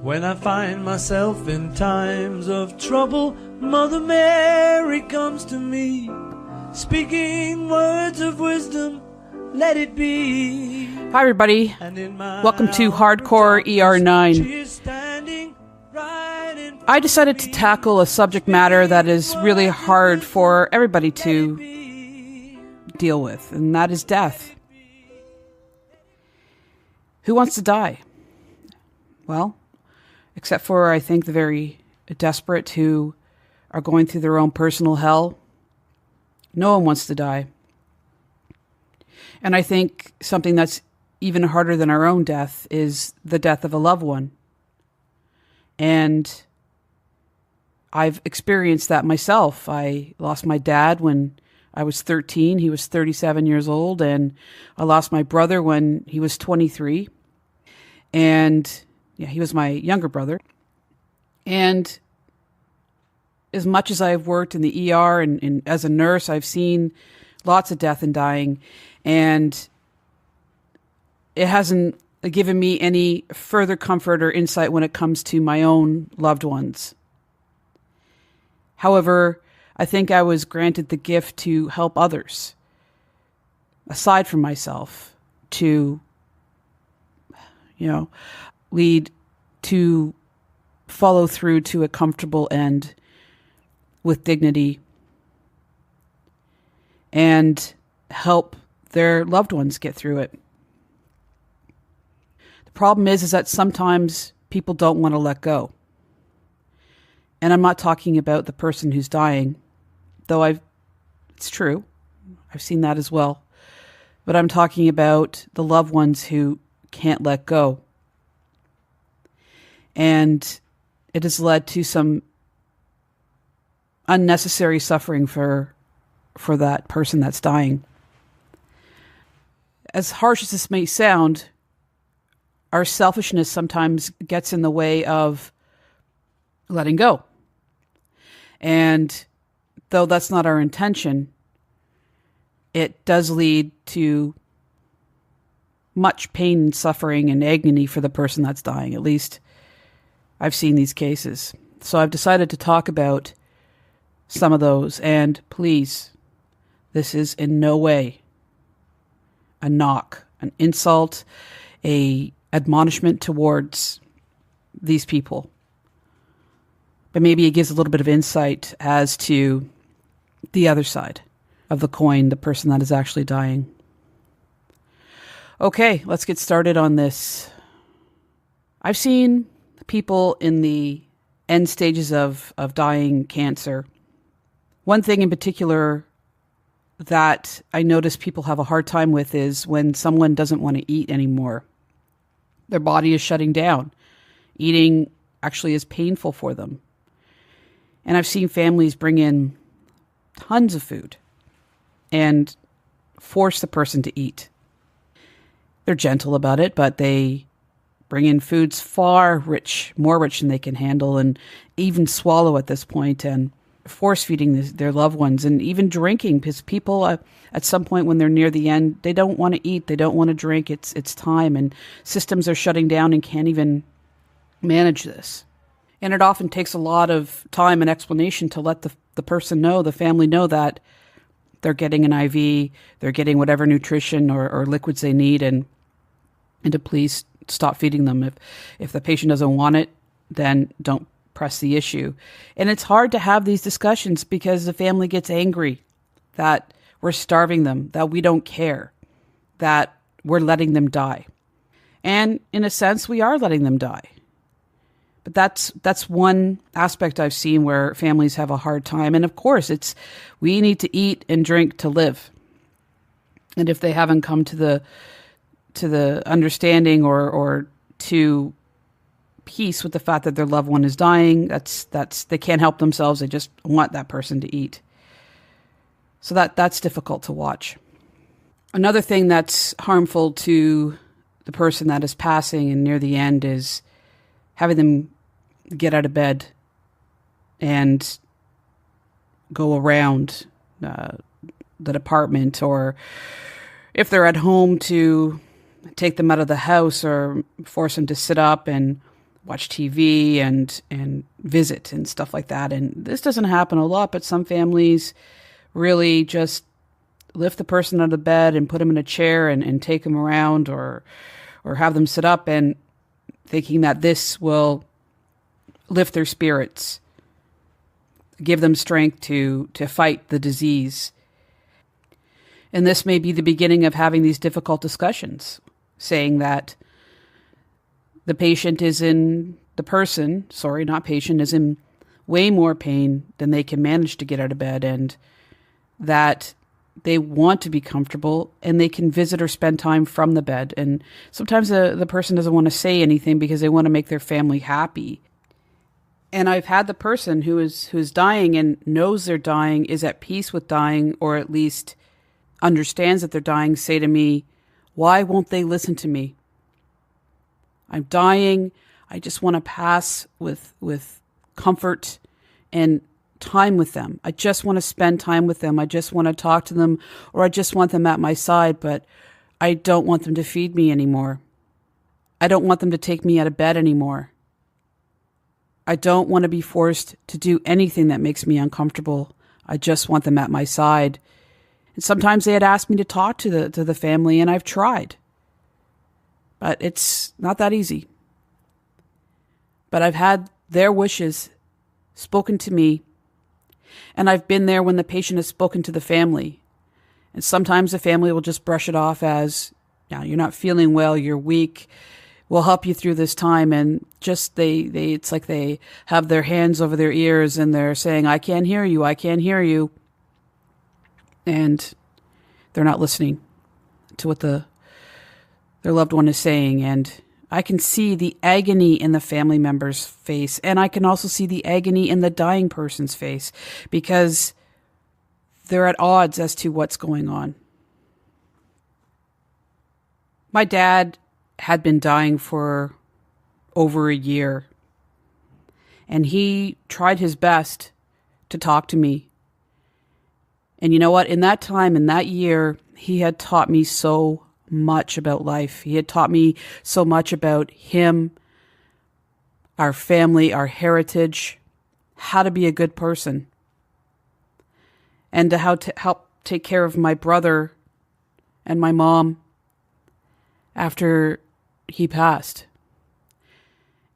When I find myself in times of trouble, Mother Mary comes to me, speaking words of wisdom, let it be. Hi everybody, welcome to Hardcore ER9. I decided to tackle a subject matter that is really hard for everybody to deal with, and that is death. Who wants to die? Well, except for, I think, the very desperate who are going through their own personal hell. No one wants to die. And I think something that's even harder than our own death is the death of a loved one. And I've experienced that myself. I lost my dad when I was 13. He was 37 years old. And I lost my brother when he was 23. And he was my younger brother. And as much as I've worked in the ER and as a nurse, I've seen lots of death and dying. And it hasn't given me any further comfort or insight when it comes to my own loved ones. However, I think I was granted the gift to help others, aside from myself, to lead to follow through to a comfortable end with dignity and help their loved ones get through it. The problem is that sometimes people don't want to let go. And I'm not talking about the person who's dying, though it's true. I've seen that as well. But I'm talking about the loved ones who can't let go. And it has led to some unnecessary suffering for that person that's dying. As harsh as this may sound, our selfishness sometimes gets in the way of letting go. And though that's not our intention, it does lead to much pain and suffering and agony for the person that's dying. At least I've seen these cases. So I've decided to talk about some of those. And please, this is in no way a knock, an insult, a admonishment towards these people. But maybe it gives a little bit of insight as to the other side of the coin, the person that is actually dying. Okay, let's get started on this. I've seen people in the end stages of dying cancer. One thing in particular that I notice people have a hard time with is when someone doesn't want to eat anymore. Their body is shutting down. Eating actually is painful for them. And I've seen families bring in tons of food and force the person to eat. They're gentle about it, but they bring in foods far more rich than they can handle, and even swallow at this point, and force feeding their loved ones, and even drinking, because people at some point when they're near the end, they don't want to eat, they don't want to drink. It's time, and systems are shutting down and can't even manage this. And it often takes a lot of time and explanation to let the person know, the family know, that they're getting an IV, they're getting whatever nutrition or liquids they need, and to please stop feeding them. If the patient doesn't want it, then don't press the issue. And it's hard to have these discussions because the family gets angry that we're starving them, that we don't care, that we're letting them die. And in a sense, we are letting them die. But that's one aspect I've seen where families have a hard time. And of course, we need to eat and drink to live. And if they haven't come to the understanding or to peace with the fact that their loved one is dying, that's they can't help themselves. They just want that person to eat. So that's difficult to watch. Another thing that's harmful to the person that is passing and near the end is having them get out of bed and go around the department, or if they're at home, to take them out of the house or force them to sit up and watch TV and visit and stuff like that. And this doesn't happen a lot, but some families really just lift the person out of bed and put them in a chair and take them around or have them sit up, and thinking that this will lift their spirits, give them strength to fight the disease. And this may be the beginning of having these difficult discussions, saying that the patient is in, the person, sorry, not patient, is in way more pain than they can manage to get out of bed, and that they want to be comfortable and they can visit or spend time from the bed. And sometimes the person doesn't want to say anything because they want to make their family happy. And I've had the person who's dying and knows they're dying, is at peace with dying, or at least understands that they're dying, say to me, "Why won't they listen to me? I'm dying. I just want to pass with comfort and time with them. I just want to spend time with them. I just want to talk to them, or I just want them at my side, but I don't want them to feed me anymore. I don't want them to take me out of bed anymore. I don't want to be forced to do anything that makes me uncomfortable. I just want them at my side." And sometimes they had asked me to talk to the family, and I've tried. But it's not that easy. But I've had their wishes spoken to me, and I've been there when the patient has spoken to the family. And sometimes the family will just brush it off as, "Yeah, you're not feeling well, you're weak. We'll help you through this time." And just it's like they have their hands over their ears and they're saying, "I can't hear you, I can't hear you." And they're not listening to what their loved one is saying. And I can see the agony in the family member's face, and I can also see the agony in the dying person's face, because they're at odds as to what's going on. My dad had been dying for over a year, and he tried his best to talk to me. And you know what? In that time, in that year, he had taught me so much about life. He had taught me so much about him, our family, our heritage, how to be a good person, and how to help take care of my brother and my mom after he passed.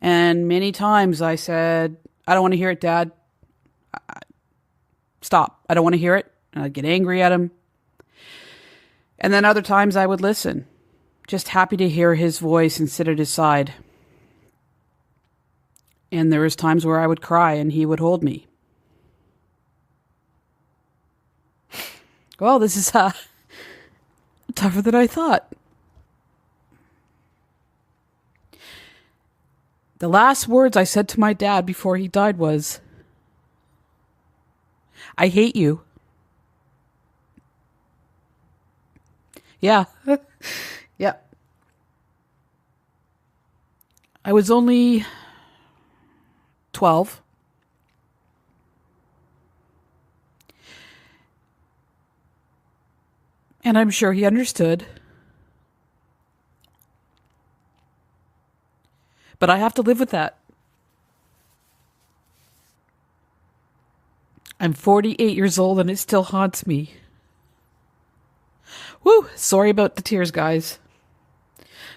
And many times I said, "I don't want to hear it, Dad. Stop. I don't want to hear it." And I'd get angry at him. And then other times I would listen, just happy to hear his voice and sit at his side. And there was times where I would cry and he would hold me. Well, this is tougher than I thought. The last words I said to my dad before he died was, "I hate you." Yeah. Yeah. I was only 12. And I'm sure he understood. But I have to live with that. I'm 48 years old and it still haunts me. Woo! Sorry about the tears, guys.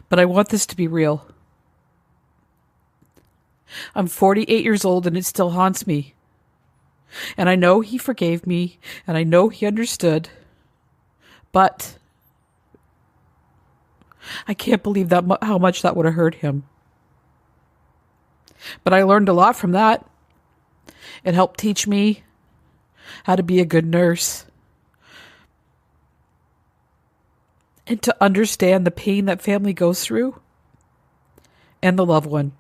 But I want this to be real. I'm 48 years old and it still haunts me. And I know he forgave me, and I know he understood. But I can't believe that how much that would have hurt him. But I learned a lot from that. It helped teach me how to be a good nurse, and to understand the pain that family goes through and the loved one.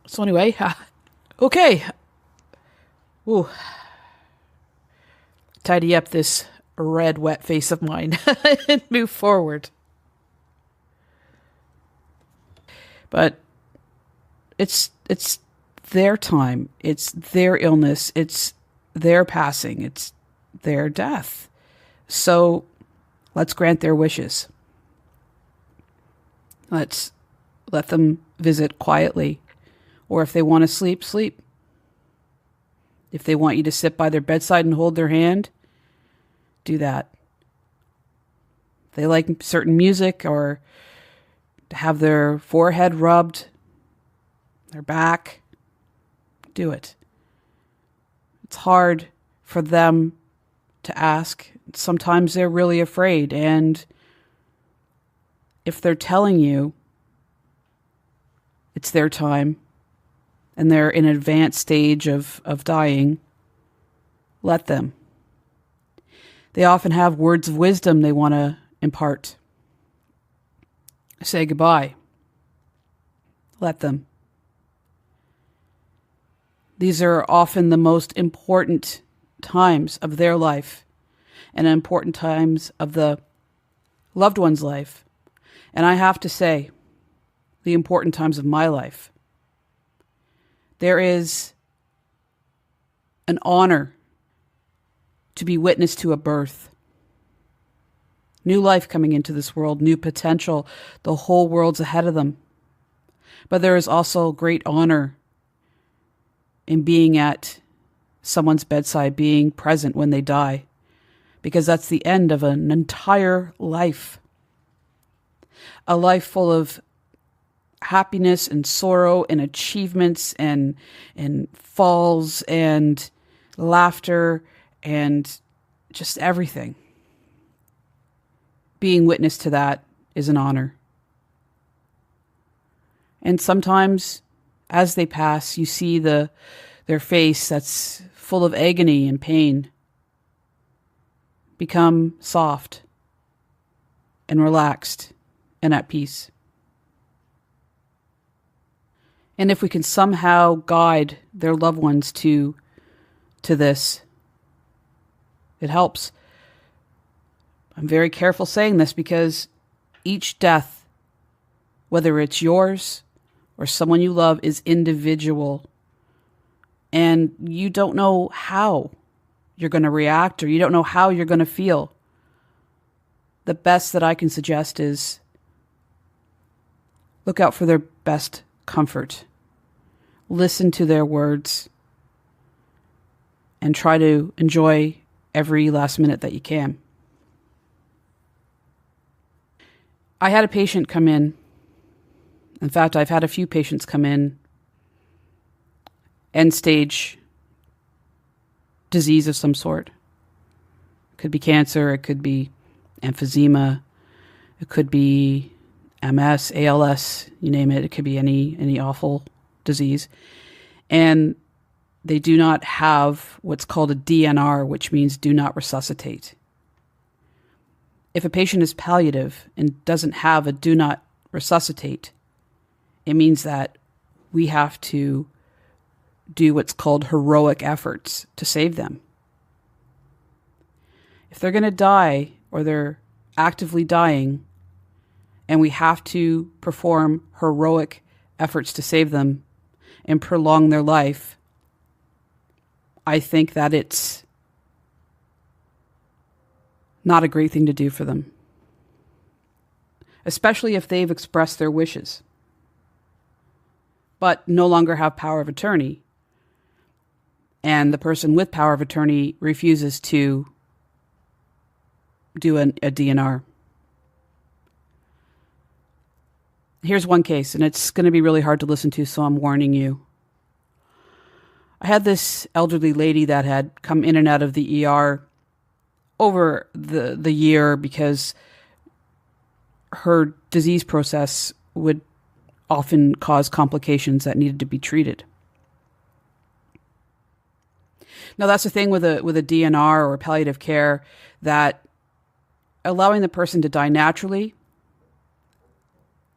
So anyway, okay. Ooh. Tidy up this red, wet face of mine and move forward. But it's their time. It's their illness. It's their passing. It's their death. So let's grant their wishes. Let's let them visit quietly. Or if they want to sleep, sleep. If they want you to sit by their bedside and hold their hand, do that. If they like certain music or to have their forehead rubbed, their back, do it. It's hard for them to ask. Sometimes they're really afraid, and if they're telling you it's their time and they're in an advanced stage of dying, let them. They often have words of wisdom they want to impart. Say goodbye. Let them. These are often the most important times of their life and important times of the loved one's life. And I have to say, the important times of my life. There is an honor to be witness to a birth. New life coming into this world, new potential. The whole world's ahead of them. But there is also great honor in being at someone's bedside, being present when they die, because that's the end of an entire life. A life full of happiness and sorrow and achievements and falls and laughter and just everything. Being witness to that is an honor. And sometimes as they pass, you see their face that's full of agony and pain become soft and relaxed and at peace. And if we can somehow guide their loved ones to this, it helps. I'm very careful saying this because each death, whether it's yours or someone you love, is individual. And you don't know how you're going to react, or you don't know how you're going to feel. The best that I can suggest is look out for their best comfort. Listen to their words and try to enjoy every last minute that you can. I had a patient come in. In fact, I've had a few patients come in, end stage disease of some sort. It could be cancer, it could be emphysema, it could be MS, ALS, you name it. It could be any awful disease. And they do not have what's called a DNR, which means do not resuscitate. If a patient is palliative and doesn't have a do not resuscitate, it means that we have to do what's called heroic efforts to save them. If they're going to die or they're actively dying and we have to perform heroic efforts to save them and prolong their life, I think that it's not a great thing to do for them. Especially if they've expressed their wishes, but no longer have power of attorney, and the person with power of attorney refuses to do a DNR. Here's one case, and it's going to be really hard to listen to, so I'm warning you. I had this elderly lady that had come in and out of the ER over the year because her disease process would often cause complications that needed to be treated. Now, that's the thing with a DNR or palliative care, that allowing the person to die naturally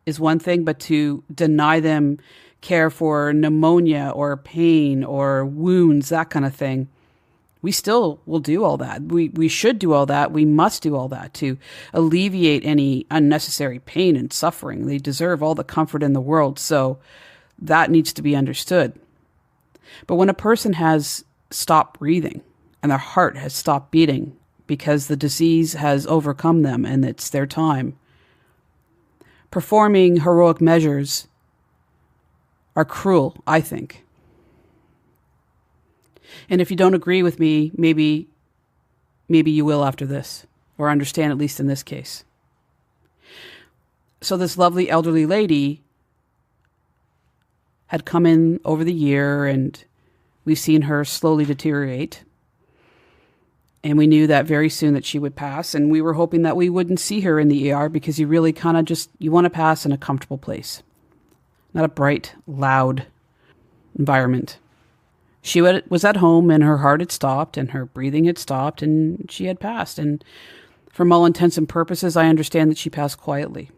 is one thing, but to deny them care for pneumonia or pain or wounds, that kind of thing, we still will do all that. We should do all that. We must do all that to alleviate any unnecessary pain and suffering. They deserve all the comfort in the world, so that needs to be understood. But when a person has stopped breathing and their heart has stopped beating because the disease has overcome them and it's their time, performing heroic measures are cruel, I think. And if you don't agree with me, maybe you will after this, or understand, at least in this case. So this lovely elderly lady had come in over the year, and we've seen her slowly deteriorate. And we knew that very soon that she would pass, and we were hoping that we wouldn't see her in the ER, because you really kind of you want to pass in a comfortable place, not a bright, loud environment. She was at home, and her heart had stopped, and her breathing had stopped, and she had passed. And from all intents and purposes, I understand that she passed quietly.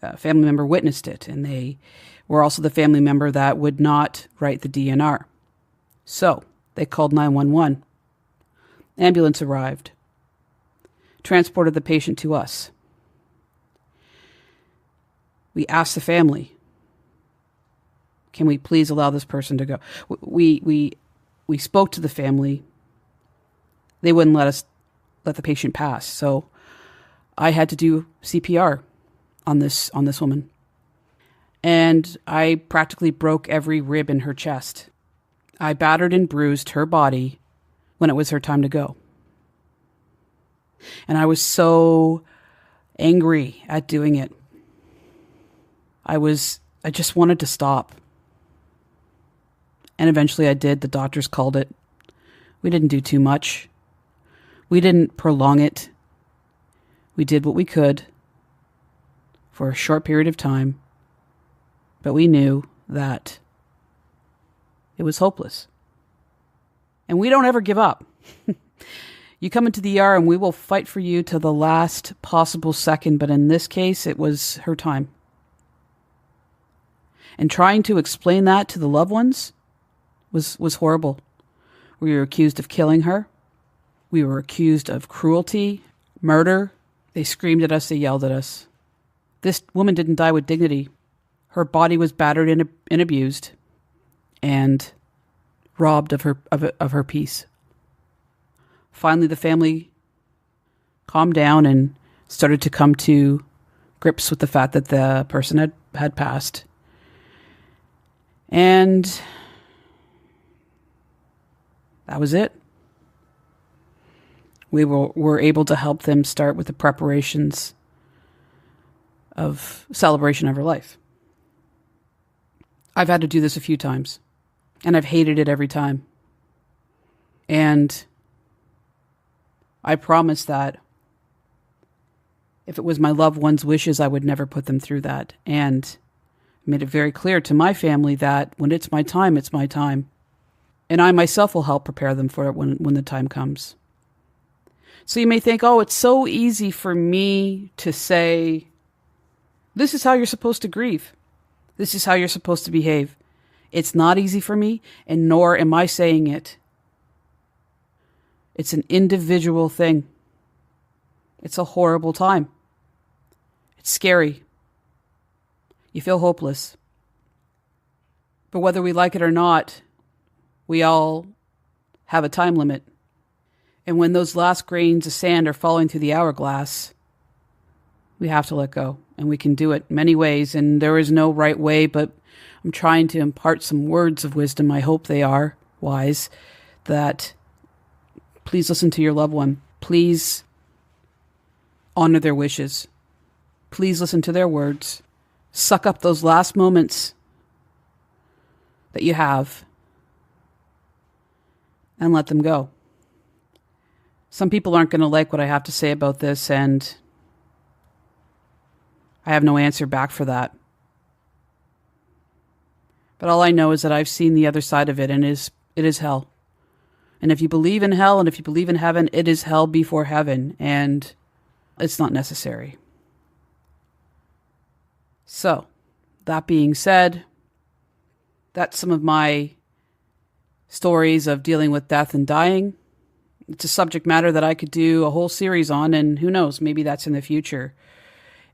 A family member witnessed it, and they were also the family member that would not write the DNR. So they called 911. Ambulance arrived, transported the patient to us. We asked the family, can we please allow this person to go? We spoke to the family. They wouldn't let the patient pass. So I had to do CPR on this woman. And I practically broke every rib in her chest. I battered and bruised her body when it was her time to go. And I was so angry at doing it. I just wanted to stop. And eventually I did. The doctors called it. We didn't do too much. We didn't prolong it. We did what we could for a short period of time. But we knew that it was hopeless. And we don't ever give up. You come into the ER and we will fight for you to the last possible second. But in this case, it was her time. And trying to explain that to the loved ones was horrible. We were accused of killing her. We were accused of cruelty, murder. They screamed at us. They yelled at us. This woman didn't die with dignity. Her body was battered and abused and robbed of her peace. Finally, the family calmed down and started to come to grips with the fact that the person had passed. And that was it. We were able to help them start with the preparations of celebration of her life. I've had to do this a few times, and I've hated it every time. And I promise that if it was my loved one's wishes, I would never put them through that. And made it very clear to my family that when it's my time, it's my time. And I myself will help prepare them for it when the time comes. So you may think, oh, it's so easy for me to say, this is how you're supposed to grieve. This is how you're supposed to behave. It's not easy for me, and nor am I saying it. It's an individual thing. It's a horrible time. It's scary. You feel hopeless. But whether we like it or not, we all have a time limit. And when those last grains of sand are falling through the hourglass, we have to let go. And we can do it many ways, and there is no right way, but I'm trying to impart some words of wisdom. I hope they are wise, that please listen to your loved one. Please honor their wishes. Please listen to their words. Suck up those last moments that you have and let them go. Some people aren't going to like what I have to say about this, and I have no answer back for that. But all I know is that I've seen the other side of it, and it is hell. And if you believe in hell and if you believe in heaven, it is hell before heaven, and it's not necessary. So, that being said, that's some of my stories of dealing with death and dying. It's a subject matter that I could do a whole series on, and who knows, maybe that's in the future.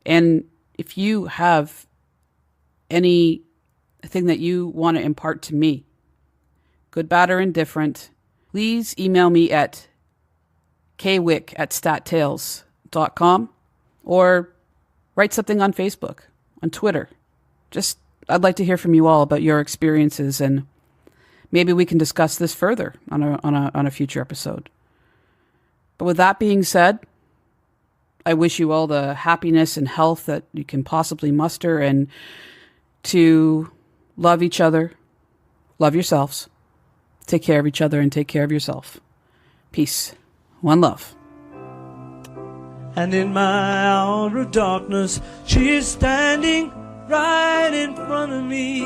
And if you have anything that you want to impart to me, good, bad, or indifferent, please email me at kwick@stattales.com or Write something on Facebook, on Twitter. I'd like to hear from you all about your experiences, and maybe we can discuss this further on a future episode. But with that being said, I wish you all the happiness and health that you can possibly muster, and to love each other, love yourselves, take care of each other, and take care of yourself. Peace. One love. And in my hour of darkness, she is standing right in front of me,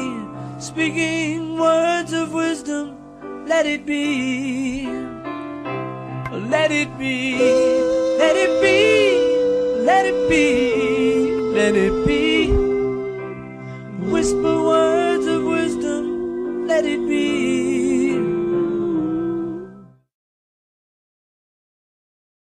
speaking words of wisdom. Let it be. Let it be. Let it be. Let it be. Let it be. Whisper words of wisdom. Let it be.